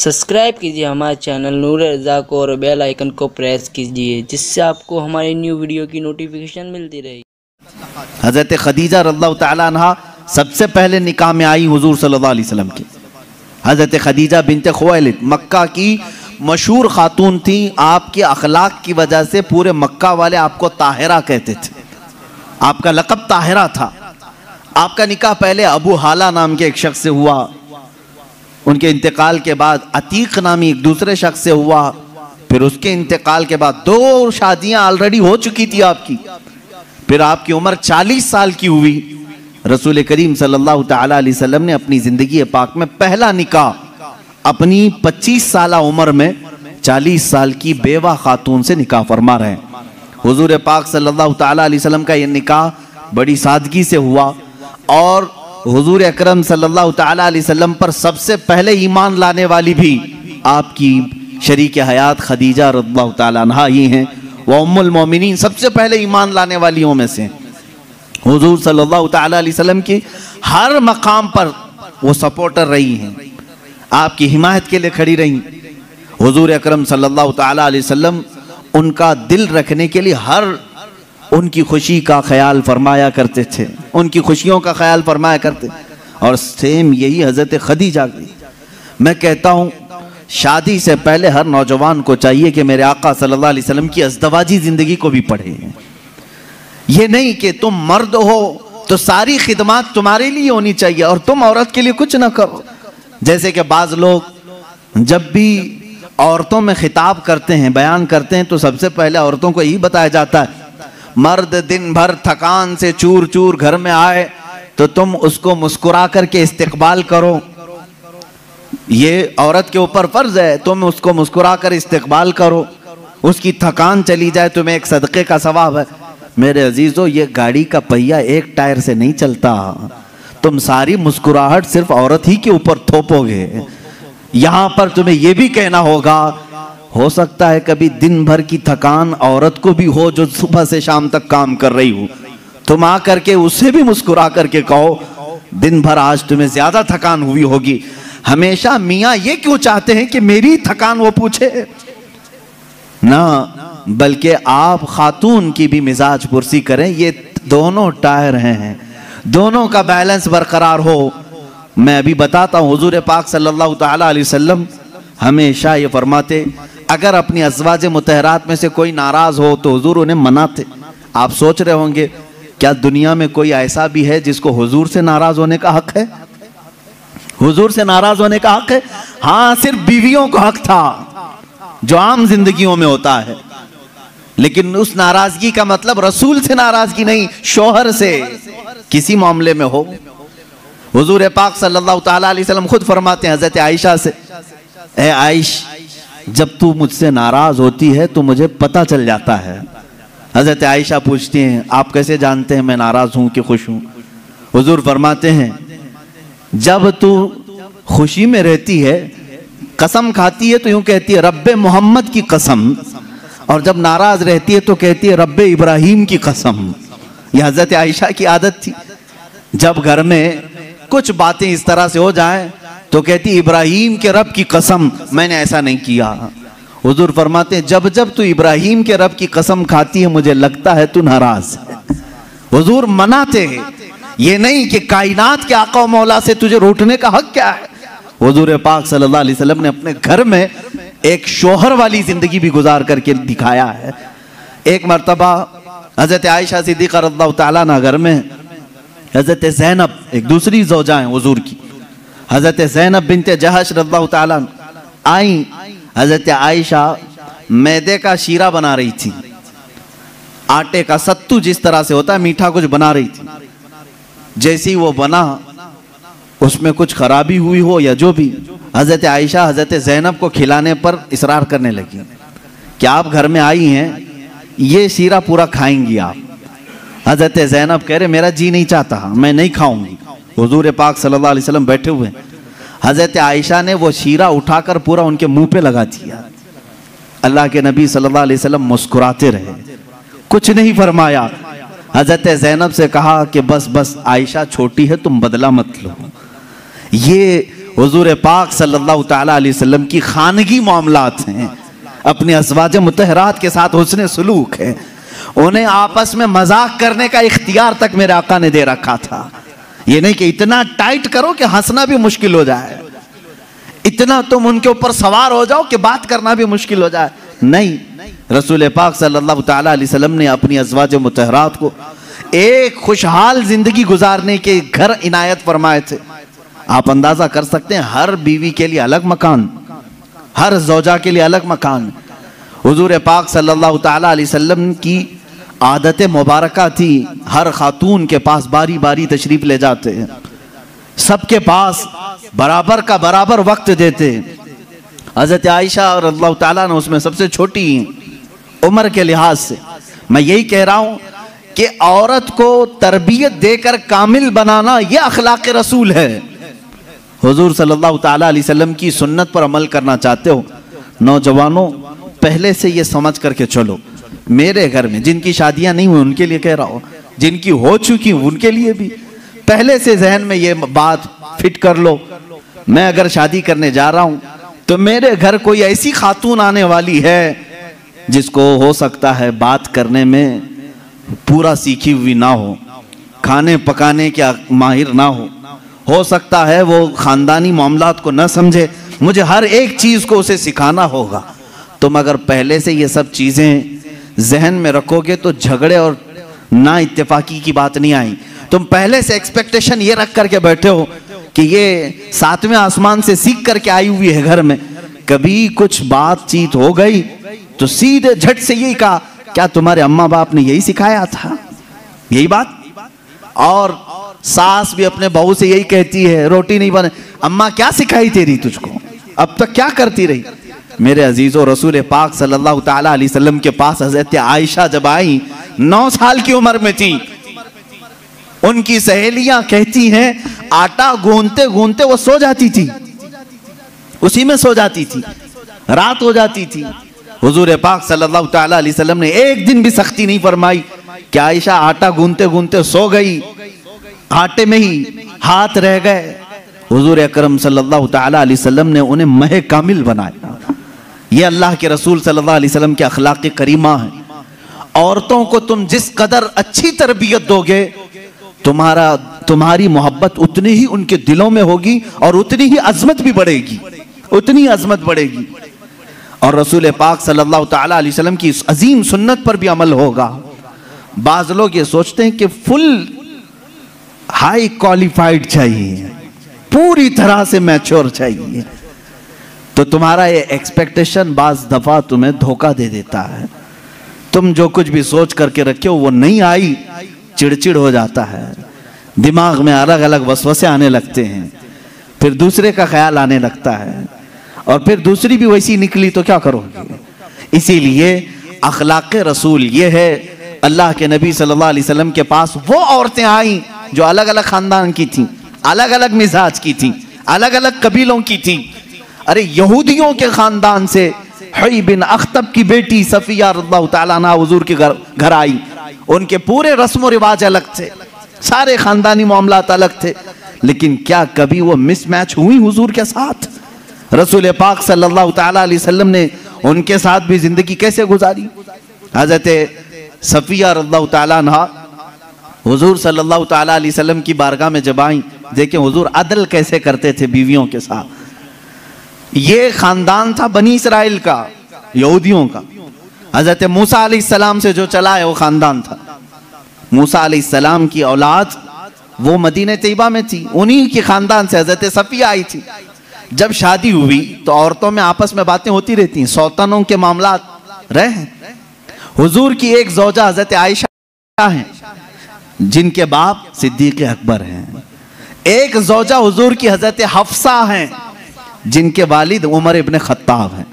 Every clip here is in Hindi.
सब्सक्राइब कीजिए हमारे चैनल नूर रज़ा को और बेल आइकन को प्रेस कीजिए, जिससे आपको हमारी न्यू वीडियो की नोटिफिकेशन मिलती रहे। हज़रत खदीजा रज़ियल्लाहु ताला अन्हा सबसे पहले निकाह में आई हुजूर सल्लल्लाहु अलैहि वसल्लम की। हज़रत खदीजा बिन्ते खुवैलिद मक्का की मशहूर खातून थी। आपके अखलाक की वजह से पूरे मक्का वाले आपको ताहिरा कहते थे। आपका लक़ब ताहिरा था। आपका निकाह पहले अबू हाला नाम के एक शख्स से हुआ, उनके इंतकाल के बाद अतीक नामी एक दूसरे शख्स से हुआ, फिर उसके इंतकाल के बाद 2 शादियां ऑलरेडी हो चुकी थी आपकी। फिर आपकी उम्र 40 साल की हुई। रसूल करीम सल्लल्लाहु ताला अलैहि वसल्लम ने अपनी ज़िंदगी पाक में पहला निकाह अपनी 25 साल उम्र में 40 साल की बेवा खातून से निकाह फरमा रहे हैं। हुजूर पाक सल्लल्लाहु ताला अलैहि वसल्लम का यह निकाह बड़ी सादगी से हुआ और हुजूर अकरम सल्लल्लाहु ताला अलैहि वसल्लम पर सबसे पहले ईमान लाने वाली भी आपकी शरीक हयात खदीजा रज़ियल्लाहु ताला अन्हा ही हैं। वह उम्मुल मोमिनीन सबसे पहले ईमान लाने वालियों में से। हुजूर सल्लल्लाहु ताला अलैहि वसल्लम की हर मकाम पर वो सपोर्टर रही हैं, आपकी हिमायत के लिए खड़ी रही। हुजूर अकरम सल्लल्लाहु ताला अलैहि वसल्लम उनका दिल रखने के लिए हर उनकी खुशी का ख्याल फरमाया करते थे, उनकी खुशियों का ख्याल फरमाया करते। और सेम यही हज़रत खदीजा की। मैं कहता हूँ शादी से पहले हर नौजवान को चाहिए कि मेरे आका सल्लल्लाहु अलैहि वसल्लम की अज़दवाजी ज़िंदगी को भी पढ़े। ये नहीं कि तुम मर्द हो तो सारी खिदमत तुम्हारे लिए होनी चाहिए और तुम औरत के लिए कुछ ना करो। जैसे कि बाज़ लोग जब भी औरतों में खिताब करते हैं, बयान करते हैं, तो सबसे पहले औरतों को यही बताया जाता है, मर्द दिन भर थकान से चूर चूर घर में आए तो तुम उसको मुस्कुरा करके इस्तिकबाल करो। ये औरत के ऊपर फर्ज है, तुम उसको मुस्कुरा कर इस्तिकबाल करो। उसकी थकान चली जाए तुम्हें एक सदक़े का सवाब है। मेरे अजीजों, ये गाड़ी का पहिया एक टायर से नहीं चलता। तुम सारी मुस्कुराहट सिर्फ औरत ही के ऊपर थोपोगे। यहाँ पर तुम्हें यह भी कहना होगा, हो सकता है कभी दिन भर की थकान औरत को भी हो जो सुबह से शाम तक काम कर रही हो, तुम आ करके उससे भी मुस्कुरा करके कहो दिन भर आज तुम्हें ज्यादा थकान हुई होगी। हमेशा मियाँ ये क्यों चाहते हैं कि मेरी थकान वो पूछे ना, बल्कि आप खातून की भी मिजाज पुरसी करें। ये दोनों टायर हैं, दोनों का बैलेंस बरकरार हो। मैं अभी बताता हूँ, हुजूर पाक सल्लल्लाहु ताला अलैहि वसल्लम हमेशा ये फरमाते, अगर अपनी अज़वाज मुतहरात में से कोई नाराज हो तो हुजूर उन्हें मनाते। आप सोच रहे होंगे क्या दुनिया में कोई ऐसा भी है जिसको हुजूर से नाराज होने का हक है? हुजूर से नाराज होने का हक है? हाँ, सिर्फ बीवियों को हक था जो आम जिंदगियों में होता है, लेकिन उस नाराजगी का मतलब रसूल से नाराजगी नहीं, शौहर से किसी मामले में हो। हुजूर पाक सल्लल्लाहु ताला अलैहि वसल्लम खुद फरमाते हैं हज़रत आयशा से, ए आयश, जब तू मुझसे नाराज होती है तो मुझे पता चल जाता है। हज़रत आयशा पूछती हैं, आप कैसे जानते हैं मैं नाराज हूं कि खुश हूं? हुजूर फरमाते हैं, जब तू खुशी में रहती है, कसम खाती है तो यूं कहती है रब्बे मोहम्मद की कसम, और जब नाराज रहती है तो कहती है रब्बे इब्राहिम की कसम। यह हज़रत आयशा की आदत थी। जब घर में कुछ बातें इस तरह से हो जाएं तो कहती इब्राहिम के रब की कसम, मैंने ऐसा नहीं किया। हुजूर फरमाते हैं, जब जब तू इब्राहिम के रब की कसम खाती है मुझे लगता है तू नाराज है। हुजूर मनाते हैं, ये नहीं कि कायनात के आका मौला से तुझे रूठने का हक क्या है। हुजूर पाक सल्लल्लाहु अलैहि वसल्लम ने अपने घर में एक शौहर वाली जिंदगी भी गुजार करके दिखाया है। एक मर्तबा हज़रत आयशा सिद्दीक़ा रज़ियल्लाहु ताला अन्हा घर में हज़रत ज़ैनब, एक दूसरी ज़ौजा हैं हुजूर की, हज़रत ज़ैनब बिन्ते जहश रज़ियल्लाहु ताला आई। हज़रत आयशा मैदे का शीरा बना रही थी, आटे का सत्तू जिस तरह से होता है, मीठा कुछ बना रही थी। जैसी वो बना, उसमें कुछ खराबी हुई हो या जो भी, हज़रत आयशा हज़रत ज़ैनब को खिलाने पर इसरार करने लगी कि आप घर में आई हैं, ये शीरा पूरा खाएंगी आप। हज़रत ज़ैनब कह रहे मेरा जी नहीं चाहता, मैं नहीं खाऊंगी। हुजूर पाक सल्लल्लाहु अलैहि वसल्लम बैठे हुए, हज़रत आयशा ने वो शीरा उठाकर पूरा उनके मुंह पे लगा दिया। अल्लाह के नबी सल्लल्लाहु अलैहि वसल्लम मुस्कुराते रहे, कुछ नहीं फरमाया। हज़रत ज़ैनब से कहा कि बस बस आयशा छोटी है, तुम बदला मत लो। ये हुजूर पाक सल्लल्लाहु ताला अलैहि वसल्लम की खानगी मामलात हैं, अपने अज़वाज मुतहरात के साथ हुस्न सुलूक है। उन्हें आपस में मजाक करने का इख्तियार तक मेरे आका ने दे रखा था। ये नहीं कि इतना टाइट करो कि हंसना भी मुश्किल हो जाए, इतना तुम उनके ऊपर सवार हो जाओ कि बात करना भी मुश्किल हो जाए। नहीं, रसूल पाक सल्लल्लाहु ताला अलैहि वसल्लम ने अपनी अज़वाज मुतहरात को एक खुशहाल जिंदगी गुजारने के घर इनायत फरमाए थे। आप अंदाजा कर सकते हैं, हर बीवी के लिए अलग मकान, हर ज़ौजा के लिए अलग मकान। हुजूर पाक सल्लल्लाहु ताला अलैहि वसल्लम की आदत मुबारका थी, हर खातून के पास बारी बारी तशरीफ ले जाते हैं, सबके पास बराबर का बराबर वक्त देते। हज़रत आयशा रज़ियल्लाहु ताला अन्हा उसमें सबसे छोटी उम्र के लिहाज से। मैं यही कह रहा हूँ कि औरत को तरबियत देकर कामिल बनाना यह अखलाक रसूल है। हुजूर सल्लल्लाहु ताला अलैहि वसल्लम की सुन्नत पर अमल करना चाहते हो नौजवानों, पहले से ये समझ करके चलो। मेरे घर में जिनकी शादियां नहीं हुई उनके लिए कह रहा हूँ, जिनकी हो चुकी उनके लिए भी पहले से जहन में ये बात फिट कर लो। मैं अगर शादी करने जा रहा हूँ तो मेरे घर कोई ऐसी खातून आने वाली है जिसको हो सकता है बात करने में पूरा सीखी हुई ना हो, खाने पकाने के माहिर ना हो सकता है वो खानदानी मामलात को ना समझे, मुझे हर एक चीज़ को उसे सिखाना होगा। तुम अगर पहले से ये सब चीज़ें जहन में रखोगे तो झगड़े और ना इत्तेफाकी की बात नहीं आई। तुम पहले से एक्सपेक्टेशन ये रख करके बैठे हो कि ये 7वें आसमान से सीख करके आई हुई है घर में, कभी कुछ बातचीत हो गई तो सीधे झट से यही कहा, क्या तुम्हारे अम्मा बाप ने यही सिखाया था? यही बात। और सास भी अपने बहू से यही कहती है, रोटी नहीं बने, अम्मा क्या सिखाई तेरी तुझको, अब तक क्या करती रही? मेरे अजीजों, रसूल पाक सल्लल्लाहु ताला अलैहि वसल्लम के पास हज़रत आयशा जब आई, 9 साल की उम्र में थी, उनकी सहेलियां कहती हैं आटा गूंथते गूंथते वो सो जाती थी, उसी में सो जाती थी, रात हो जाती थी। हुजूर पाक सल्लल्लाहु ताला अलैहि वसल्लम ने एक दिन भी सख्ती नहीं फरमाई कि आयशा आटा गूंथते गूंथते सो गई, आटे में ही हाथ रह गए। हुजूर अकरम सल्लल्लाहु ताला अलैहि वसल्लम ने उन्हें मह कामिल बनाया। ये अल्लाह के रसूल सल्लल्लाहु अलैहि वसल्लम के अखलाक करीमा है। औरतों को तुम जिस कदर अच्छी तरबियत दोगे, तुम्हारी मोहब्बत उतनी ही उनके दिलों में होगी और उतनी ही अजमत भी बढ़ेगी, उतनी अजमत बढ़ेगी। और रसूल पाक सल्लल्लाहु ताला अलैहि वसल्लम की इस अजीम सुन्नत पर भी अमल होगा। बाज लोग ये सोचते हैं कि फुल हाई क्वालिफाइड चाहिए, पूरी तरह से मैच्योर चाहिए, तो तुम्हारा ये एक्सपेक्टेशन बाज दफा तुम्हें धोखा दे देता है। तुम जो कुछ भी सोच करके रखे हो वो नहीं आई, चिड़चिड़ हो जाता है, दिमाग में अलग अलग वसवसे आने लगते हैं, फिर दूसरे का ख्याल आने लगता है, और फिर दूसरी भी वैसी निकली तो क्या करोगे? इसीलिए अखलाक रसूल ये है। अल्लाह के नबी सल्लल्लाहु अलैहि वसल्लम के पास वो औरतें आई जो अलग अलग खानदान की थी, अलग अलग मिजाज की थी, अलग अलग कबीलों की थी। अरे यहूदियों के खानदान से हुई बिन अख्तब की बेटी सफिया रज़ियल्लाहु ताला अन्हा हुजूर के घर आई। उनके पूरे रस्म व रिवाज अलग थे, सारे खानदानी मामलात अलग थे, लेकिन क्या कभी वो मिसमैच हुई हुजूर के साथ? रसूल पाक सल्लल्लाहु ताला अलैहि वसल्लम ने उनके साथ भी जिंदगी कैसे गुजारी? हज़रत सफिया रज़ियल्लाहु ताला अन्हा हुजूर सल्लल्लाहु ताला अलैहि वसल्लम की बारगाह में जब आई, देखें हुजूर अदल कैसे करते थे बीवियों के साथ। ये खानदान था बनी इसराइल का, यहूदियों का। हज़रत मूसा अलैहिस्सलाम से जो चला है वो खानदान था। मूसा अलैहिस्सलाम की औलाद वो मदीने तैयबा में थी, उन्हीं के खानदान से हज़रत सफिया आई थी। जब शादी हुई तो औरतों में आपस में बातें होती रहती हैं, सौतनों के मामलात रहे। हुजूर की एक ज़ौजा हज़रत आयशा हैं जिनके बाप सिद्दीक़ अकबर हैं। एक ज़ौजा हुजूर की हज़रत हफ्सा हैं जिनके वालिद उमर इब्न खत्ताब हैं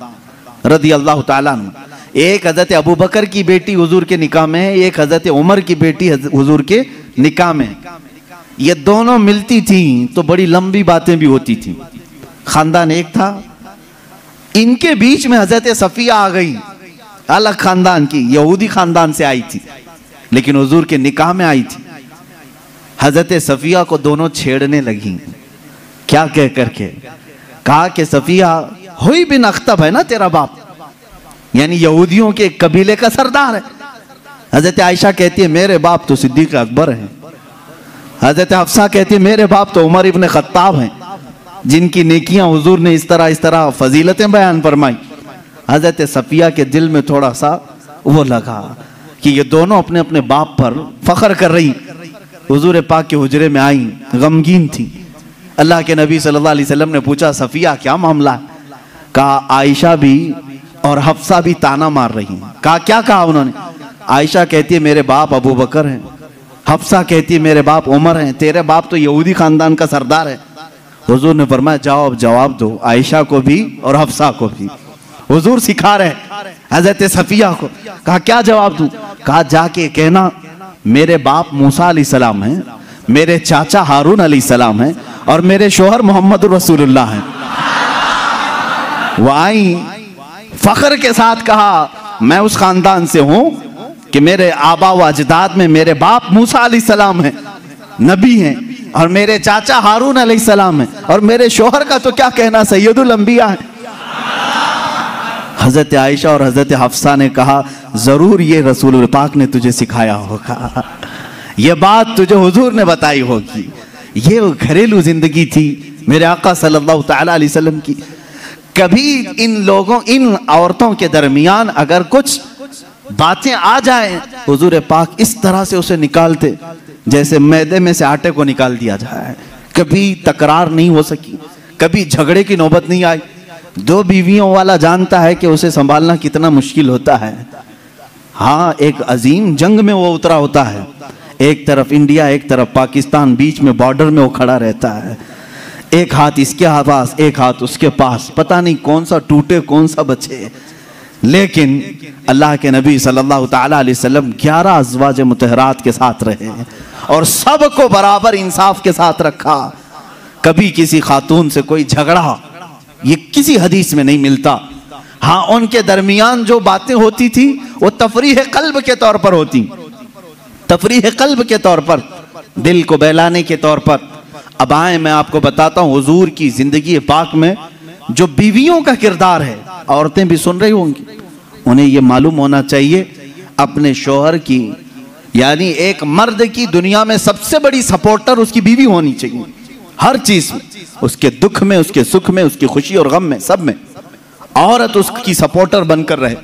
रज़ियल्लाहु ताला अन्हु। एक हज़रत अबू बकर की बेटी हुजूर के निकाह में है, एक हज़रत उमर की बेटी हुजूर के निकाह में। ये दोनों मिलती थी तो बड़ी लंबी बातें भी होती थी। खानदान एक था, इनके बीच में हज़रत सफिया आ गई, अलग खानदान की, यहूदी खानदान से आई थी, लेकिन हुजूर के निकाह में आई थी। हज़रत सफिया को दोनों छेड़ने लगी, क्या कह करके? कहा कि सफिया, हुई बिन अख्तब है ना तेरा बाप, यानी यहूदियों के एक कबीले का सरदार है। हजरत आयशा कहती है मेरे बाप तो सिद्दीक अकबर हैं। हजरत हफ्सा कहती है मेरे बाप तो उमर इब्न खत्ताब हैं, जिनकी नेकियां हुजूर ने इस तरह फजीलतें बयान फरमाई। हजरत सफिया के दिल में थोड़ा सा वो लगा कि ये दोनों अपने अपने बाप पर फख्र कर रही। हुजूर पाक के हुजरे में आई, गमगीन थी। अल्लाह के नबी सल्लल्लाहु अलैहि वसल्लम ने पूछा सफिया क्या मामला है? कहा आयशा भी और हफ्सा भी ताना मार रही हैं। कहा क्या कहा उन्होंने? आयशा कहती है मेरे बाप अबू बकर हैं, हफ्सा कहती है मेरे बाप उमर हैं, तेरे बाप तो यहूदी खानदान का सरदार है। हुजूर ने फरमाया जाओ अब जवाब दो आयशा को भी और हफ्सा को भी। हुजूर सिखा रहे हजरत सफिया को। कहा क्या जवाब दूं? कहा जाके कहना मेरे बाप मूसा अलैहिस्सलाम हैं, मेरे चाचा हारून अलैहिस्सलाम हैं और मेरे शोहर मोहम्मद रसूलुल्लाह हैं। वो आई फख्र के साथ कहा मैं उस खानदान से हूं कि मेरे आबा व अजदाद में मेरे बाप मूसा अलैहिस्सलाम हैं, नबी हैं, और मेरे चाचा हारून अलैहिस्सलाम हैं, और मेरे शोहर का तो क्या कहना सैयदुल अंबिया है। हजरत आयशा और हजरत हफ्सा ने कहा जरूर ये रसूल पाक ने तुझे सिखाया होगा, ये बात तुझे हुजूर ने बताई होगी। ये घरेलू जिंदगी थी मेरे आका सल्लल्लाहु तआला अलैहि वसल्लम की। कभी इन औरतों के दरमियान अगर कुछ बातें आ जाए, हुजूर पाक इस तरह से उसे निकालते जैसे मैदे में से आटे को निकाल दिया जाए। कभी तकरार नहीं हो सकी, कभी झगड़े की नौबत नहीं आई। दो बीवियों वाला जानता है कि उसे संभालना कितना मुश्किल होता है। हाँ, एक अजीम जंग में वो उतरा होता है, एक तरफ इंडिया एक तरफ पाकिस्तान, बीच में बॉर्डर में वो खड़ा रहता है। एक हाथ इसके पास एक हाथ उसके पास, पता नहीं कौन सा टूटे कौन सा बचे। लेकिन अल्लाह के नबी सल्लल्लाहु तआला अलैहि वसल्लम 11 अज़वाज मुतहरात के साथ रहे और सबको बराबर इंसाफ के साथ रखा। कभी किसी खातून से कोई झगड़ा ये किसी हदीस में नहीं मिलता। हाँ, उनके दरमियान जो बातें होती थी वो तफरीह कल्ब के तौर पर होती, तफरीह कल्ब के तौर पर, दिल को बहलाने के तौर पर। अब आए मैं आपको बताता हूँ हुजूर की जिंदगी पाक में जो बीवियों का किरदार है, औरतें भी सुन रही होंगी, उन्हें ये मालूम होना चाहिए अपने शौहर की, यानी एक मर्द की दुनिया में सबसे बड़ी सपोर्टर उसकी बीवी होनी चाहिए। हर चीज में, उसके दुख में, उसके सुख में, उसकी खुशी और गम में, सब में औरत उसकी सपोर्टर बनकर रहे।